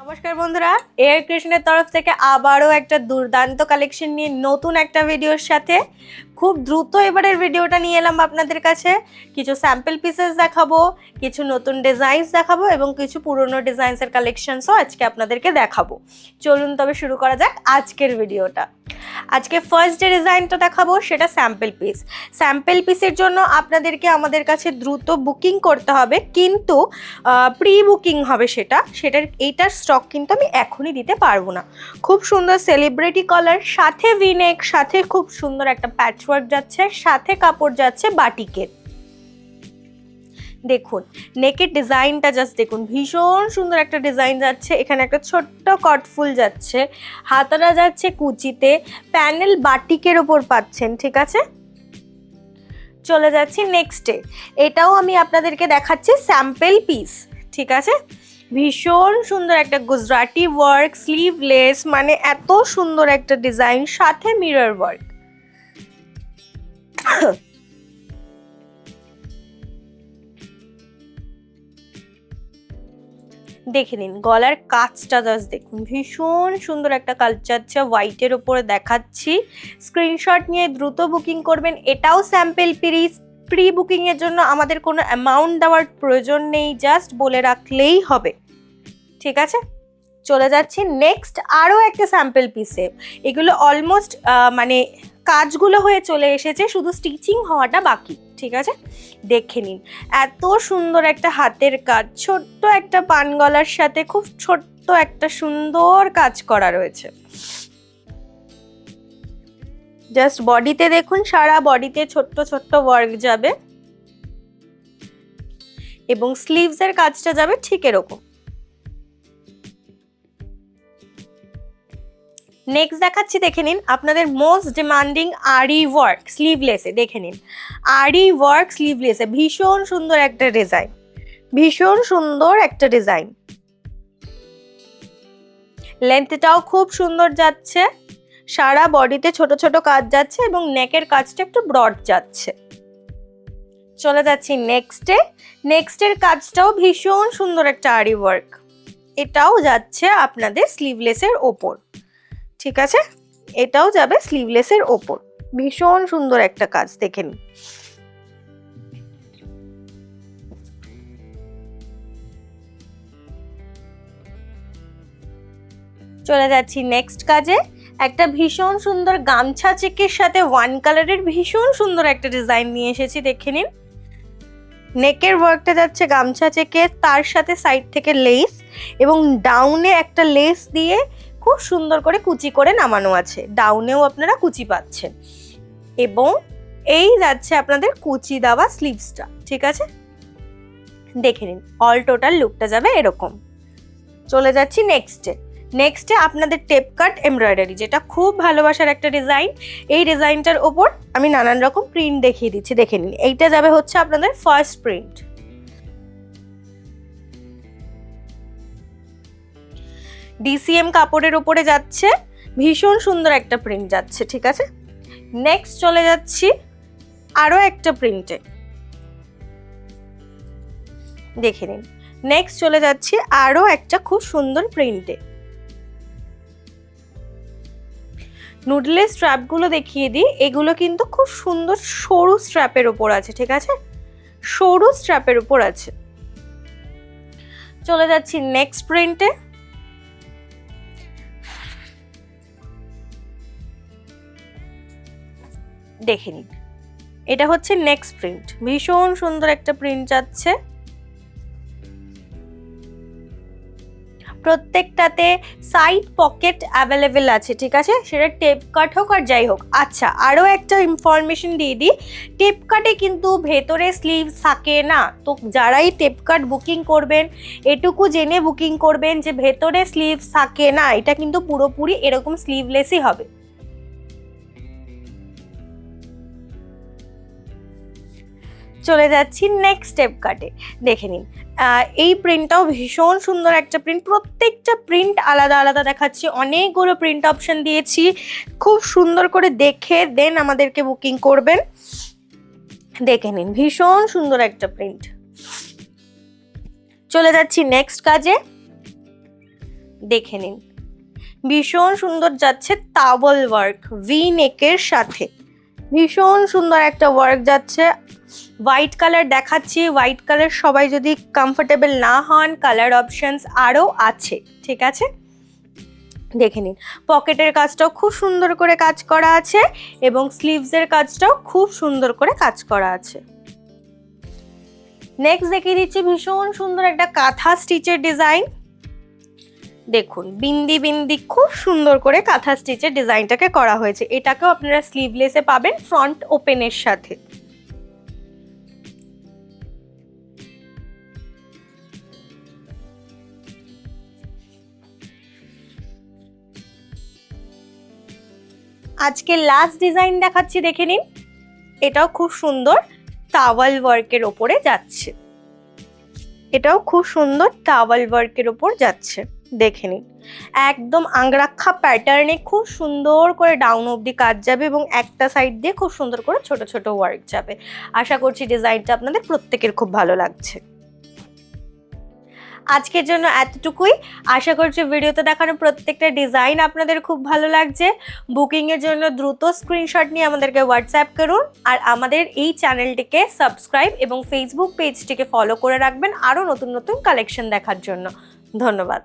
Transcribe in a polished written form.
নমস্কার বন্ধুরা, এয়ার ক্রিয়েশনের তরফ থেকে আবারও একটা দুর্দান্ত কালেকশন নিয়ে নতুন একটা ভিডিওর সাথে খুব দ্রুত এবারের ভিডিওটা নিয়ে এলাম আপনাদের কাছে। কিছু স্যাম্পল পিসেস দেখাবো, কিছু নতুন ডিজাইনস দেখাবো এবং কিছু পুরনো ডিজাইনসের কালেকশনসও আজকে আপনাদেরকে দেখাবো। চলুন তবে শুরু করা যাক আজকের ভিডিওটা। আজকে ফার্স্ট যে ডিজাইনটা দেখাবো সেটা স্যাম্পল পিস। স্যাম্পল পিসের জন্য আপনাদেরকে আমাদের কাছে দ্রুত বুকিং করতে হবে, কিন্তু প্রি বুকিং হবে সেটার এইটার স্টক কিন্তু আমি এখনই দিতে পারবো না। খুব সুন্দর সেলিব্রিটি কালার, সাথে ভিনেক, সাথে খুব সুন্দর একটা প্যাচওয়ার্ক যাচ্ছে, সাথে কাপড় যাচ্ছে বাটিকের। দেখুন নেকের ডিজাইনটা জাস্ট দেখুন, ভীষণ সুন্দর একটা ডিজাইন যাচ্ছে। এখানে একটা ছোট্ট কটফুল যাচ্ছে, হাতাটা যাচ্ছে কুচিতে, প্যানেল বাটিকের ওপর পাচ্ছেন, ঠিক আছে। চলে যাচ্ছি নেক্সটে। এটাও আমি আপনাদেরকে দেখাচ্ছি স্যাম্পল পিস, ঠিক আছে। ভীষণ সুন্দর একটা গুজরাটি ওয়ার্ক, স্লিভলেস, মানে এত সুন্দর একটা ডিজাইন, সাথে মিরর ওয়ার্ক। দেখে নিন গলার কাজটা জাস্ট দেখুন, ভীষণ সুন্দর একটা কাজ যাচ্ছে, হোয়াইটের ওপরে দেখাচ্ছি। স্ক্রিনশট নিয়ে দ্রুত বুকিং করবেন। এটাও স্যাম্পল পিস। প্রি বুকিং এর জন্য আমাদের কোনো অ্যামাউন্ট দেওয়ার প্রয়োজন নেই, জাস্ট বলে রাখলেই হবে, ঠিক আছে। চলে যাচ্ছি নেক্সট আরও একটা স্যাম্পল পিসে। এগুলো অলমোস্ট মানে কাজগুলো হয়ে চলে এসেছে, শুধু স্টিচিং হওয়াটা বাকি, ঠিক আছে। দেখে নিন এত সুন্দর একটা হাতের কাজ, ছোট্ট একটা পান গলার সাথে খুব ছোট্ট একটা সুন্দর কাজ করা রয়েছে। জাস্ট বডিতে দেখুন, সারা বডিতে ছোট্ট ছোট্ট ওয়ার্ক যাবে এবং স্লিভসের কাজটা যাবে ঠিক এরকম। নেক্সট দেখাচ্ছি, দেখে নিন আপনাদের মোস্ট ডিমান্ডিং আরি ওয়ার্ক স্লিভলেসে। দেখে নিন আরি ওয়ার্ক স্লিভলেসে, ভীষণ সুন্দর একটা ডিজাইন, ভীষণ সুন্দর একটা ডিজাইন। লেন্থটাও খুব সুন্দর যাচ্ছে, সারা বডিতে ছোট ছোট কাজ যাচ্ছে এবং নেকের কাজটা একটু ব্রড যাচ্ছে। চলে যাচ্ছি নেক্সটে। নেক্সটের কাজটাও ভীষণ সুন্দর একটা আরি ওয়ার্ক, এটাও যাচ্ছে আপনাদের স্লিভলেসের ওপর, ঠিক আছে। এটাও যাবে স্লিভলেসের ওপর, ভীষণ সুন্দর একটা কাজ, দেখে নিন। চলে যাচ্ছি নেক্সট কাজে। একটা ভীষণ সুন্দর গামছা চেকের সাথে ওয়ান কালারের ভীষণ সুন্দর একটা ডিজাইন নিয়ে এসেছি, দেখে নিন। নেকের ওয়ার্কটা যাচ্ছে গামছা চেকে, তার সাথে সাইড থেকে লেস এবং ডাউনে একটা লেস দিয়ে খুব সুন্দর করে কুচি করে নামানো আছে, ডাউনেও আপনারা কুচি পাচ্ছেন এবং এই যাচ্ছে আপনাদের কুচি দেওয়া স্লিভসটা, ঠিক আছে। দেখে নিন অল টোটাল লুকটা যাবে এরকম। চলে যাচ্ছি নেক্সটে আপনাদের টেপ কাট এমব্রয়ডারি, যেটা খুব ভালোবাসার একটা ডিজাইন। এই ডিজাইনটার ওপর আমি নানান রকম প্রিন্ট দেখিয়ে দিচ্ছি, দেখে নিন। এইটা যাবে হচ্ছে আপনাদের ফার্স্ট প্রিন্ট। ডিসিএম কাপড়ের উপরে যাচ্ছে, ভীষণ সুন্দর একটা প্রিন্ট যাচ্ছে, ঠিক আছে। নেক্সট চলে যাচ্ছি আরো একটা প্রিন্টে, দেখে নিন। নেক্সট চলে যাচ্ছি আরো একটা খুব সুন্দর প্রিন্টে। নুডলের স্ট্র্যাপগুলো দেখিয়ে দিই, এগুলো কিন্তু খুব সুন্দর সরু স্ট্র্যাপের উপর আছে, ঠিক আছে, সরু স্ট্র্যাপের উপর আছে। চলে যাচ্ছি নেক্সট প্রিন্টে। দেখে নিন এটা হচ্ছে নেক্সট প্রিন্ট, ভীষণ সুন্দর একটা প্রিন্ট যাচ্ছে। প্রত্যেকটাতে সাইড পকেট অ্যাভেলেবেল আছে, ঠিক আছে, সেটা টেপ কাট হোক আর যাই হোক। আচ্ছা আরও একটা ইনফরমেশন দিয়ে দিই, টেপ কাটে কিন্তু ভেতরে স্লিভস থাকে না, তো যারাই টেপ কাট বুকিং করবেন এটুকু জেনে বুকিং করবেন যে ভেতরে স্লিভস থাকে না, এটা কিন্তু পুরোপুরি এরকম স্লিভলেসই হবে। চলে যাচ্ছি নেক্সট টেপ কাটে, দেখে নিন। এই প্রিন্টটাও ভীষণ সুন্দর একটা প্রিন্ট, প্রত্যেকটা প্রিন্ট আলাদা আলাদা দেখাচ্ছি, অনেকগুলো প্রিন্ট অপশন দিয়েছি, খুব সুন্দর করে দেখে দেন আমাদেরকে বুকিং করবেন। দেখে নিন ভীষণ সুন্দর একটা প্রিন্ট। চলে যাচ্ছি নেক্সট কাজে। দেখে নিন, ভীষণ সুন্দর যাচ্ছে টাওয়েল ওয়ার্ক ভি নেকের সাথে, ভীষণ সুন্দর একটা ওয়ার্ক যাচ্ছে। হোয়াইট কালার দেখাচ্ছি, হোয়াইট কালার সবাই যদি কমফোর্টেবল না হন, কালার অপশনস আরও আছে, ঠিক আছে? দেখে নিন, পকেটের কাজটাও খুব সুন্দর করে কাজ করা আছে এবং স্লিভসের কাজটাও খুব সুন্দর করে কাজ করা আছে। নেক্সট দেখিয়ে দিচ্ছি ভীষণ সুন্দর একটা কাঁথা স্টিচের ডিজাইন। দেখুন বিন্দি বিন্দি খুব সুন্দর করে কাঁথা স্টিচের ডিজাইনটাকে করা হয়েছে। এটাকেও আপনারা স্লিভলেসে পাবেন ফ্রন্ট ওপেনের সাথে। আজকে লাস্ট ডিজাইন দেখাচ্ছি, দেখে নিন, এটাও খুব সুন্দর টাওয়াল ওয়ার্কের ওপরে যাচ্ছে, এটাও খুব সুন্দর টাওয়াল ওয়ার্কের ওপর যাচ্ছে। দেখে নিন, একদম আংরাক্ষা প্যাটার্নে খুব সুন্দর করে ডাউন অবধি কাজ যাবে এবং একটা সাইড দিয়ে খুব সুন্দর করে ছোট ছোট ওয়ার্ক যাবে। আশা করছি ডিজাইনটা আপনাদের প্রত্যেকের খুব ভালো লাগছে। আজকের জন্য এতটুকুই। আশা করছি ভিডিওতে দেখানো প্রত্যেকটা ডিজাইন আপনাদের খুব ভালো লাগছে। বুকিংয়ের জন্য দ্রুত স্ক্রিনশট নিয়ে আমাদেরকে হোয়াটসঅ্যাপ করুন আর আমাদের এই চ্যানেলটিকে সাবস্ক্রাইব এবং ফেসবুক পেজটিকে ফলো করে রাখবেন আরও নতুন নতুন কালেকশন দেখার জন্য। ধন্যবাদ।